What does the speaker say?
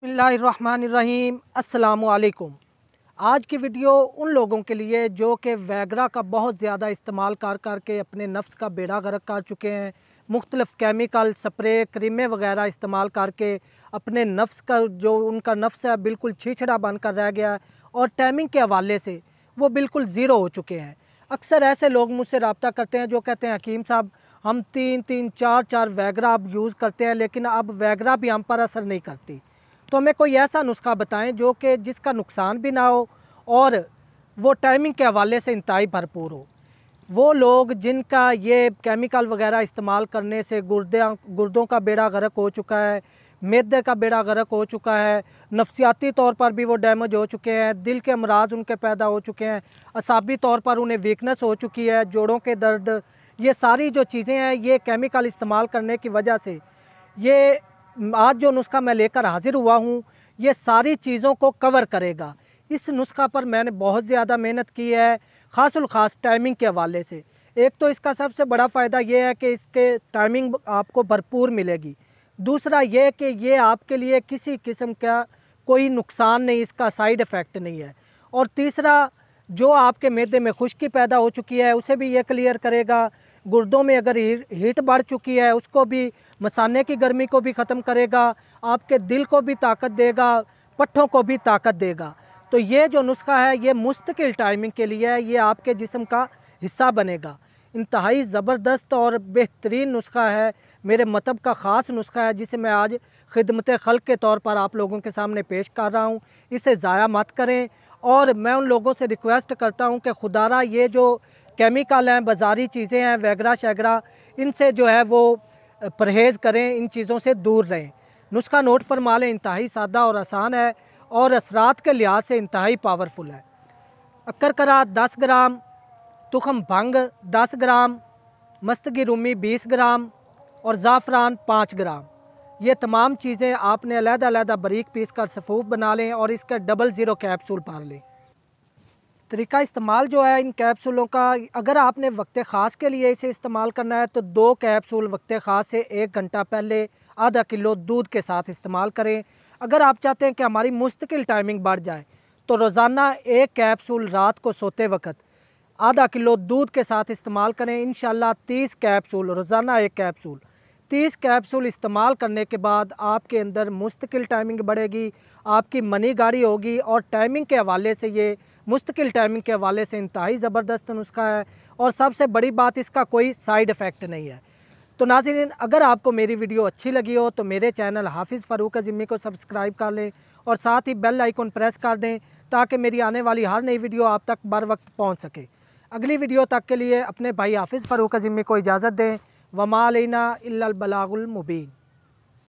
बिस्मिल्लाहिर्रहमानिर्रहीम अस्सलामुअलैकुम। आज की वीडियो उन लोगों के लिए जो कि वैगरा का बहुत ज़्यादा इस्तेमाल कर के अपने नफ्स का बेड़ा गर्क कर चुके हैं। मुख्तलिफ़ केमिकल स्प्रे क्रीमें वगैरह इस्तेमाल करके अपने नफ्स का जो उनका नफ्स है बिल्कुल छिछड़ा बन कर रह गया है और टाइमिंग के हवाले से वो बिल्कुल ज़ीरो हो चुके हैं। अक्सर ऐसे लोग मुझसे रब्ता करते हैं जो कहते हैं हकीम साहब हम 3-3 4-4 वैगरा अब यूज़ करते हैं लेकिन अब वैगरा भी हम पर असर नहीं करती। तो हमें कोई ऐसा नुस्खा बताएं जो कि जिसका नुकसान भी ना हो और वो टाइमिंग के हवाले से इंतहाई भरपूर हो। वो लोग जिनका ये केमिकल वगैरह इस्तेमाल करने से गुर्दों का बेड़ा गर्क हो चुका है, मैदे का बेड़ा गर्क हो चुका है, नफसियाती तौर पर भी वो डैमेज हो चुके हैं, दिल के अमराज उनके पैदा हो चुके हैं, असाबी तौर पर उन्हें वीकनेस हो चुकी है, जोड़ों के दर्द, ये सारी जो चीज़ें हैं ये केमिकल इस्तेमाल करने की वजह से ये आज जो नुस्खा मैं लेकर हाजिर हुआ हूँ ये सारी चीज़ों को कवर करेगा। इस नुस्खा पर मैंने बहुत ज़्यादा मेहनत की है, ख़ास टाइमिंग के हवाले से। एक तो इसका सबसे बड़ा फ़ायदा ये है कि इसके टाइमिंग आपको भरपूर मिलेगी। दूसरा ये कि ये आपके लिए किसी किस्म का कोई नुकसान नहीं, इसका साइड इफ़ेक्ट नहीं है। और तीसरा जो आपके मैदे में खुश्की पैदा हो चुकी है उसे भी ये क्लियर करेगा। गुर्दों में अगर हीट बढ़ चुकी है उसको भी, मसाने की गर्मी को भी ख़त्म करेगा, आपके दिल को भी ताकत देगा, पट्ठों को भी ताकत देगा। तो ये जो नुस्खा है ये मुस्तकिल टाइमिंग के लिए है, ये आपके जिस्म का हिस्सा बनेगा। इंतहाई ज़बरदस्त और बेहतरीन नुस्खा है, मेरे मतब का ख़ास नुस्खा है जिसे मैं आज खिदमत खल्क़ के तौर पर आप लोगों के सामने पेश कर रहा हूँ। इसे ज़ाया मत करें और मैं उन लोगों से रिक्वेस्ट करता हूँ कि खुदारा ये जो केमिकल हैं, बाज़ारी चीज़ें हैं, वैगरा शैगरा, इनसे जो है वो परहेज़ करें, इन चीज़ों से दूर रहें। नुस्खा नोट फरमा लें, इंतहाई सादा और आसान है और असरात के लिहाज से इंतहाई पावरफुल है। अक्करकरा 10 ग्राम, तुखम भंग 10 ग्राम, मस्तगी रूमी 20 ग्राम और ज़ाफ़रान 5 ग्राम। ये तमाम चीज़ें आपने अलग-अलग बारीक पीस कर सफ़ूफ बना लें और इसका 00 कैप्सूल पार लें। तरीका इस्तेमाल जो है इन कैप्सूलों का, अगर आपने वक्त ख़ास के लिए इसे इस्तेमाल करना है तो 2 कैप्सूल वक्त ख़ास से 1 घंटा पहले आधा किलो दूध के साथ इस्तेमाल करें। अगर आप चाहते हैं कि हमारी मुस्तकिल टाइमिंग बढ़ जाए तो रोज़ाना 1 कैप्सूल रात को सोते वक्त आधा किलो दूध के साथ इस्तेमाल करें। इंशाल्लाह 30 कैप्सूल रोज़ाना 1 कैप्सूल 30 कैप्सूल इस्तेमाल करने के बाद आपके अंदर मुस्तकिल टाइमिंग बढ़ेगी, आपकी मनी गाड़ी होगी और टाइमिंग के हवाले से ये मुस्तकिल टाइमिंग के हवाले से इंतहाई ज़बरदस्त नुस्खा है और सबसे बड़ी बात इसका कोई साइड इफ़ेक्ट नहीं है। तो नाज़रीन, अगर आपको मेरी वीडियो अच्छी लगी हो तो मेरे चैनल हाफिज़ फ़ारूक अज़ीमी को सब्सक्राइब कर लें और साथ ही बेल आइकन प्रेस कर दें ताकि मेरी आने वाली हर नई वीडियो आप तक बर वक्त पहुँच सके। अगली वीडियो तक के लिए अपने भाई हाफिज़ फ़ारूक अज़ीमी को इजाज़त दें। वमा अलैना इल्लल बलागुल मुबीन।